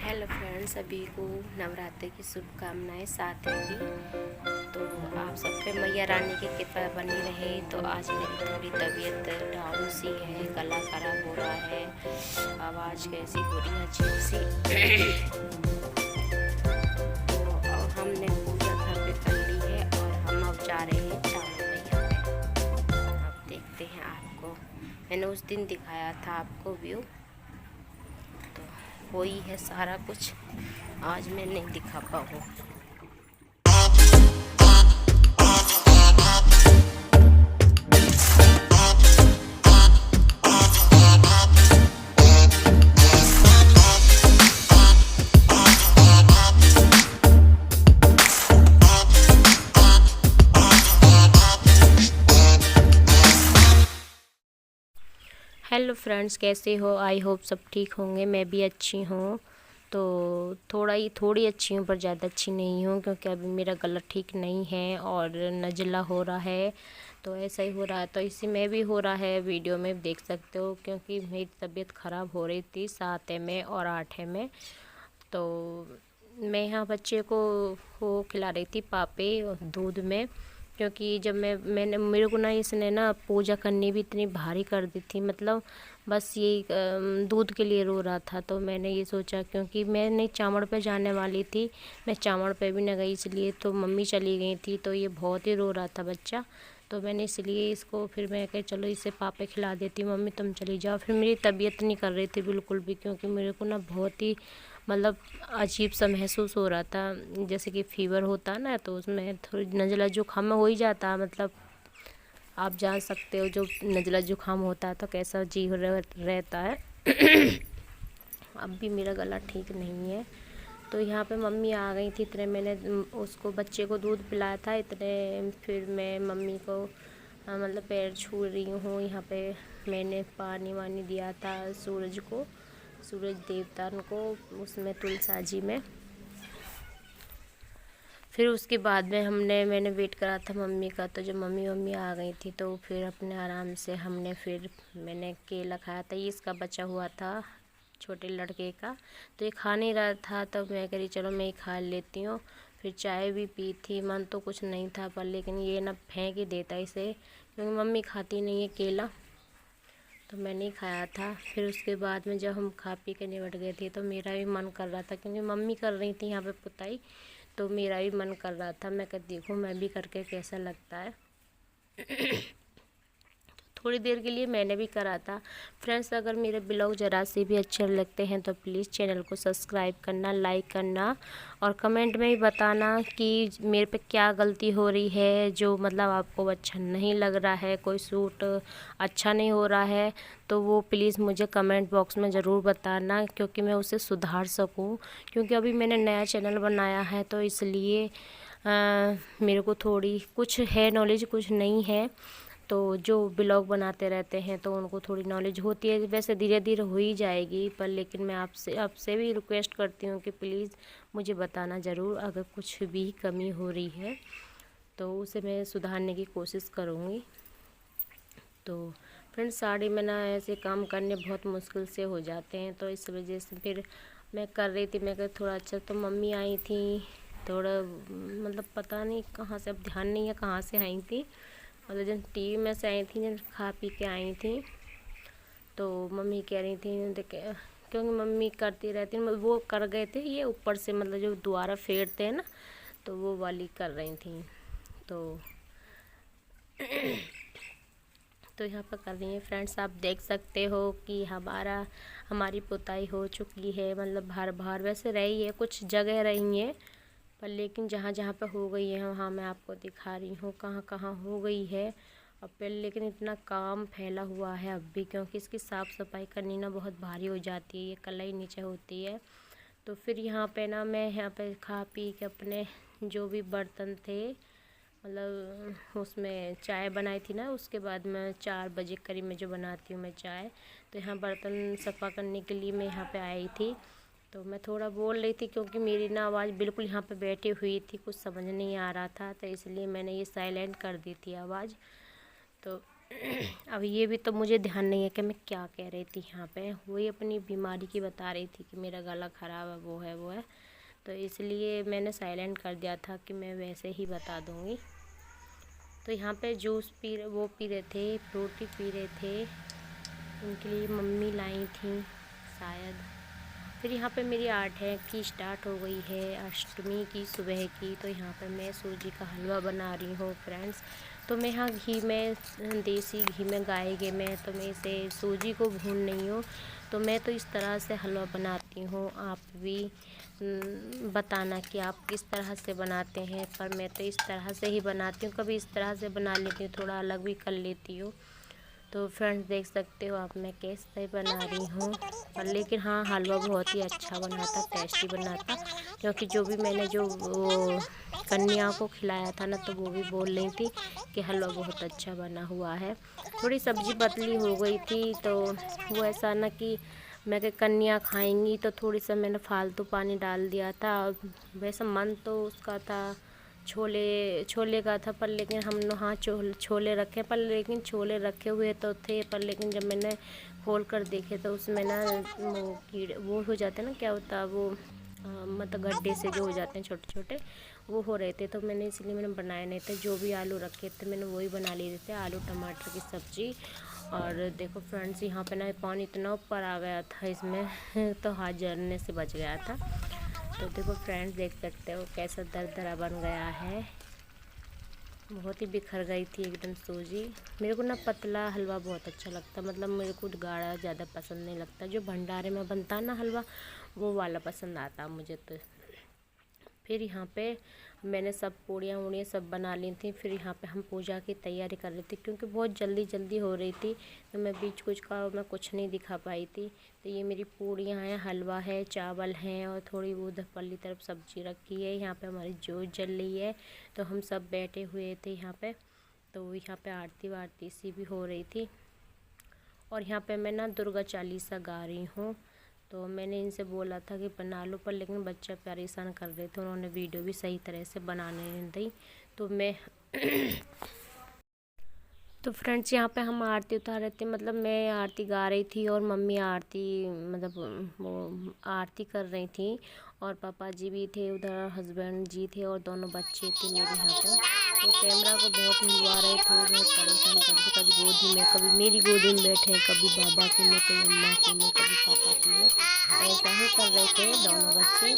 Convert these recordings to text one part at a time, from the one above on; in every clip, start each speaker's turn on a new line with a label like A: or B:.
A: Hello friends, सभी को नवरात्रि की शुभकामनाएं। साथ ही तो आप सब पे मैया रानी की कृपा बनी रहे। तो आज मेरी थोड़ी तबीयत डाउन सी है, गला खराब हो रहा है, आवाज़ कैसी हो रही है अजीब सी। तो हमने पूजा घर पे कर ली है और हम अब जा रहे हैं चावल मैया पे। अब देखते हैं आपको, मैंने उस दिन दिखाया था आपको व्यू, वही है सारा कुछ। आज मैं नहीं दिखा पाऊँ। हेलो फ्रेंड्स, कैसे हो? आई होप सब ठीक होंगे। मैं भी अच्छी हूँ। तो थोड़ी अच्छी हूँ पर ज़्यादा अच्छी नहीं हूँ, क्योंकि अभी मेरा गला ठीक नहीं है और नज़ला हो रहा है। तो ऐसा ही हो रहा है, तो इसी में भी हो रहा है, वीडियो में देख सकते हो। क्योंकि मेरी तबीयत ख़राब हो रही थी 7 में और 8 में। तो मैं यहाँ बच्चे को वो खिला रही थी पापे दूध में, क्योंकि जब मैंने मेरे को ना इसने ना पूजा करनी भी इतनी भारी कर दी थी। मतलब बस ये दूध के लिए रो रहा था। तो मैंने ये सोचा, क्योंकि मैं नहीं चावड़ पे जाने वाली थी, मैं चावड़ पे भी न गई, इसलिए तो मम्मी चली गई थी। तो ये बहुत ही रो रहा था बच्चा। तो मैंने इसलिए इसको फिर मैं कहा चलो इसे पापे खिला देती हूँ, मम्मी तुम चली जाओ। फिर मेरी तबीयत नहीं कर रही थी बिल्कुल भी, क्योंकि मेरे को ना बहुत ही मतलब अजीब सा महसूस हो रहा था, जैसे कि फीवर होता है ना, तो उसमें थोड़ी नज़ला जुकाम हो ही जाता है। मतलब आप जान सकते हो, जो नज़ला जुकाम होता है तो कैसा जी रहता है। अब भी मेरा गला ठीक नहीं है। तो यहाँ पे मम्मी आ गई थी, इतने मैंने उसको बच्चे को दूध पिलाया था, इतने फिर मैं मम्मी को मतलब पैर छू रही हूँ। यहाँ पे मैंने पानी वानी दिया था सूरज को, सूरज देवता को, उसमें तुलसा जी में। फिर उसके बाद में मैंने वेट करा था मम्मी का। तो जब मम्मी आ गई थी तो फिर अपने आराम से मैंने केला खाया था। ये इसका बचा हुआ था छोटे लड़के का, तो ये खा नहीं रहा था। तो मैं कह रही चलो मैं ही खा लेती हूँ। फिर चाय भी पी थी, मन तो कुछ नहीं था पर, लेकिन ये ना फेंक ही देता इसे, क्योंकि मम्मी खाती नहीं है केला। तो मैंने ही खाया था। फिर उसके बाद में जब हम खा पी के निपट गए थे तो मेरा भी मन कर रहा था, क्योंकि मम्मी कर रही थी यहाँ पे पुताई, तो मेरा भी मन कर रहा था। मैं कह देखूँ मैं भी करके कैसा लगता है। थोड़ी देर के लिए मैंने भी करा था। फ्रेंड्स, अगर मेरे ब्लॉग ज़रा से भी अच्छे लगते हैं तो प्लीज़ चैनल को सब्सक्राइब करना, लाइक करना और कमेंट में भी बताना कि मेरे पे क्या गलती हो रही है, जो मतलब आपको अच्छा नहीं लग रहा है, कोई सूट अच्छा नहीं हो रहा है, तो वो प्लीज़ मुझे कमेंट बॉक्स में ज़रूर बताना, क्योंकि मैं उसे सुधार सकूँ। क्योंकि अभी मैंने नया चैनल बनाया है, तो इसलिए मेरे को थोड़ी कुछ है नॉलेज, कुछ नहीं है। तो जो ब्लॉग बनाते रहते हैं तो उनको थोड़ी नॉलेज होती है। वैसे धीरे धीरे हो ही जाएगी, पर लेकिन मैं आपसे भी रिक्वेस्ट करती हूँ कि प्लीज़ मुझे बताना ज़रूर, अगर कुछ भी कमी हो रही है तो उसे मैं सुधारने की कोशिश करूँगी। तो फ्रेंड्स, साड़ी में ना ऐसे काम करने बहुत मुश्किल से हो जाते हैं, तो इस वजह से फिर मैं कर रही थी। मैं थोड़ा अच्छा, तो मम्मी आई थी, थोड़ा मतलब पता नहीं कहाँ से, अब ध्यान नहीं है कहाँ से आई थी। मतलब जब टीवी में से आई थी, जब खा पी के आई थी, तो मम्मी कह रही थी क्योंकि मम्मी करती रहती, वो कर गए थे ये ऊपर से, मतलब जो दोबारा फेरते हैं ना, तो वो वाली कर रही थी। तो तो यहाँ पर कर रही हैं। फ्रेंड्स, आप देख सकते हो कि हमारी पुताई हो चुकी है। मतलब बाहर बाहर वैसे रही है, कुछ जगह रही है, पर लेकिन जहाँ जहाँ पे हो गई है वहाँ मैं आपको दिखा रही हूँ कहाँ कहाँ हो गई है। और फिर लेकिन इतना काम फैला हुआ है अब भी, क्योंकि इसकी साफ़ सफाई करनी ना बहुत भारी हो जाती है, ये कलाई नीचे होती है। तो फिर यहाँ पे ना मैं यहाँ पे खा पी के अपने जो भी बर्तन थे, मतलब उसमें चाय बनाई थी ना, उसके बाद मैं 4 बजे करीब में जो बनाती हूँ मैं चाय, तो यहाँ बर्तन सफ़ा करने के लिए मैं यहाँ पे आई थी। तो मैं थोड़ा बोल रही थी, क्योंकि मेरी ना आवाज़ बिल्कुल यहाँ पे बैठी हुई थी, कुछ समझ नहीं आ रहा था, तो इसलिए मैंने ये साइलेंट कर दी थी आवाज़। तो अब ये भी तो मुझे ध्यान नहीं है कि मैं क्या कह रही थी। यहाँ पे वही अपनी बीमारी की बता रही थी कि मेरा गला ख़राब है, वो है। तो इसलिए मैंने साइलेंट कर दिया था कि मैं वैसे ही बता दूँगी। तो यहाँ पे जूस पी रहे थे, फ्रूटी पी रहे थे। उनके लिए मम्मी लाई थी शायद। फिर यहाँ पे मेरी 8 की स्टार्ट हो गई है, अष्टमी की सुबह की। तो यहाँ पे मैं सूजी का हलवा बना रही हूँ फ्रेंड्स। तो मैं यहाँ घी में, देसी घी में, गाय घी में, तो मैं इसे सूजी को भून रही हूँ। तो मैं तो इस तरह से हलवा बनाती हूँ, आप भी बताना कि आप किस तरह से बनाते हैं। पर मैं तो इस तरह से ही बनाती हूँ, कभी इस तरह से बना लेती हूँ, थोड़ा अलग भी कर लेती हूँ। तो फ्रेंड्स देख सकते हो आप मैं कैसे बना रही हूँ। पर लेकिन हाँ, हलवा बहुत ही अच्छा बना था, टेस्टी बना था। क्योंकि जो भी मैंने जो वो कन्या को खिलाया था ना, तो वो भी बोल रही थी कि हलवा बहुत अच्छा बना हुआ है। थोड़ी सब्ज़ी पतली हो गई थी, तो वो ऐसा ना कि मैं कि कन्या खाएंगी, तो थोड़ी सा मैंने फालतू पानी डाल दिया था। वैसा मन तो उसका था छोले का था, पर लेकिन हम लोग हाँ छोले रखे, पर लेकिन छोले रखे हुए तो थे, पर लेकिन जब मैंने खोल कर देखे तो उसमें ना वो कीड़े वो हो जाते हैं ना, क्या होता है वो मतलब गड्ढे से जो हो जाते हैं छोटे छोटे, वो हो रहे थे। तो मैंने इसलिए मैंने बनाए नहीं थे। जो भी आलू रखे थे मैंने वही बना लिए थे, आलू टमाटर की सब्ज़ी। और देखो फ्रेंड्स, यहाँ पे ना पानी इतना ऊपर आ गया था इसमें तो हाथ जलने से बच गया था। तो देखो फ्रेंड्स देख सकते हो कैसा दरदरा बन गया है, बहुत ही बिखर गई थी एकदम सूजी। मेरे को ना पतला हलवा बहुत अच्छा लगता, मतलब मेरे को गाढ़ा ज़्यादा पसंद नहीं लगता। जो भंडारे में बनता है ना हलवा, वो वाला पसंद आता मुझे तो। फिर यहाँ पे मैंने सब पूड़ियाँ वूड़ियाँ सब बना ली थी। फिर यहाँ पे हम पूजा की तैयारी कर रही थी, क्योंकि बहुत जल्दी जल्दी हो रही थी, तो मैं बीच कुछ का मैं कुछ नहीं दिखा पाई थी। तो ये मेरी पूड़ियाँ हैं, हलवा है, चावल हैं, और थोड़ी वो उधर पल्ली तरफ सब्जी रखी है। यहाँ पे हमारी जोत जल रही है, तो हम सब बैठे हुए थे यहाँ पे। तो यहाँ पे आरती वारती सी भी हो रही थी। और यहाँ पे मैं ना दुर्गा चालीसा गा रही हूँ। तो मैंने इनसे बोला था कि बना लो, पर लेकिन बच्चा परेशान कर रहे थे, उन्होंने वीडियो भी सही तरह से बनाने नहीं दी। तो मैं तो फ्रेंड्स यहाँ पे हम आरती उतार रहे थे, मतलब मैं आरती गा रही थी और मम्मी आरती मतलब वो आरती कर रही थी। और पापा जी भी थे उधर, हस्बैंड जी थे, और दोनों बच्चे थे मेरे यहाँ पे। तो कैमरा को बहुत हिलवा रहे थे, बहुत परेशान कर थे, कभी गोदी में, कभी मेरी गोदी में बैठे, कभी बाबा की में, कभी अम्मा की में, कभी पापा की में, ऐसा ही कर रहे थे दोनों बच्चे।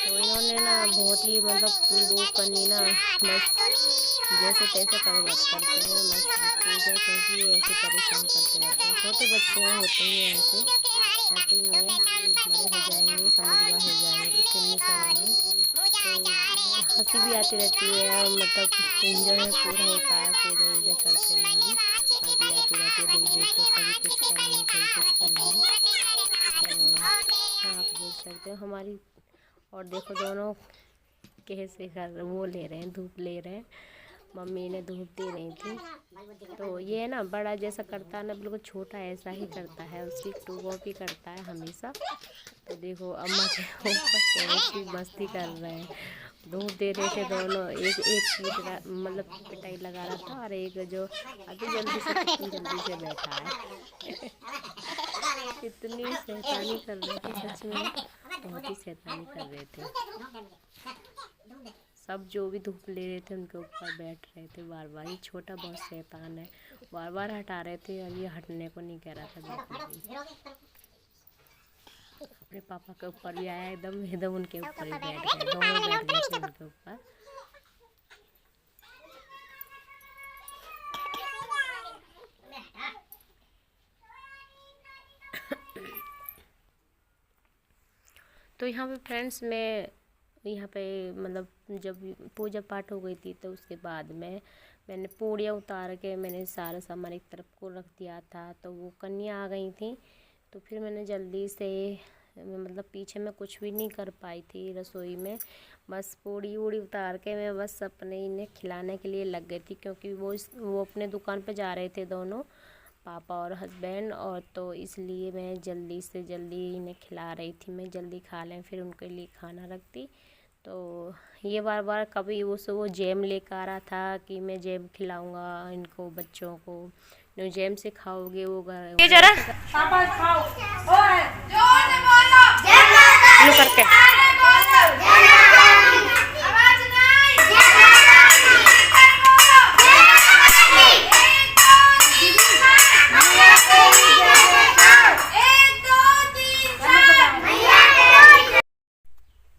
A: तो इन्होंने ना बहुत ही मतलब वो करनी ना, बस जैसे तैसे कर बात करते हैं, मस्त पूजा, क्योंकि ये ऐसे परेशान करते रहते हैं। छोटे बच्चे होते ही हैं, ऐसे आते ही हैं, बड़े हो जाएंगे, समझदार हो जाएंगे तो फिर नहीं करेंगे। तो हंसी भी आती रहती है, मतलब इंजॉय पूरा होता है, पूजा वूजा करते हैं भी हंसी आती रहती है देख देख के, कभी कुछ करेंगे कभी कुछ करेंगे। तो आप देख सकते हो हमारी, और देखो दोनों कैसे कर वो ले रहे हैं, धूप ले रहे हैं, मम्मी ने धूप दे रही थी। तो ये है ना, बड़ा जैसा करता है ना, बिल्कुल छोटा ऐसा ही करता है, उसकी टू कॉपी करता है हमेशा। तो देखो अम्मा के ऊपर कैसी मस्ती कर रहे हैं, धूप दे रहे थे दोनों, एक मतलब पिटाई लगा रहा था, और एक जो अभी जल्दी से कितनी जल्दी से बैठा है इतनी शैतानी कर रहे थे, सच में बहुत ही शैतानी कर रहे थे। सब जो भी धूप ले रहे थे उनके ऊपर बैठ रहे थे बार बार। ये छोटा बहुत शैतान है, बार बार हटा रहे थे, और ये हटने को नहीं कह रहा था बिल्कुल भी। अपने पापा के ऊपर भी आया, एकदम एकदम उनके ऊपर ही बैठ गए, दोनों बैठ गए थे उनके ऊपर। तो यहाँ पे फ्रेंड्स मैं यहाँ पे मतलब जब पूजा पाठ हो गई थी, तो उसके बाद में मैंने पूड़ियाँ उतार के मैंने सारा सामान एक तरफ को रख दिया था। तो वो कन्या आ गई थी, तो फिर मैंने जल्दी से मतलब पीछे मैं कुछ भी नहीं कर पाई थी रसोई में, बस पूड़ी वूड़ी उतार के मैं बस अपने इन्हें खिलाने के लिए लग गई थी। क्योंकि वो अपने दुकान पे जा रहे थे दोनों, पापा और हस्बैंड, और तो इसलिए मैं जल्दी से जल्दी इन्हें खिला रही थी, मैं जल्दी खा लें फिर उनके लिए खाना रखती। तो ये बार बार कभी वो जैम लेकर आ रहा था कि मैं जैम खिलाऊंगा इनको बच्चों को, जैम से खाओगे वो
B: ये जरा करके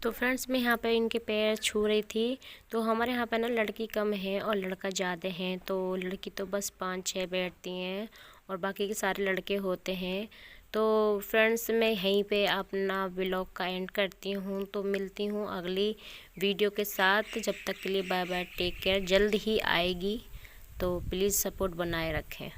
A: तो फ्रेंड्स मैं यहाँ पे इनके पैर छू रही थी। तो हमारे यहाँ पे ना लड़की कम है और लड़का ज़्यादा हैं। तो लड़की तो बस 5-6 बैठती हैं और बाकी के सारे लड़के होते हैं। तो फ्रेंड्स मैं यहीं पे अपना व्लॉग का एंड करती हूँ। तो मिलती हूँ अगली वीडियो के साथ। जब तक के लिए बाय बाय, टेक केयर। जल्द ही आएगी, तो प्लीज़ सपोर्ट बनाए रखें।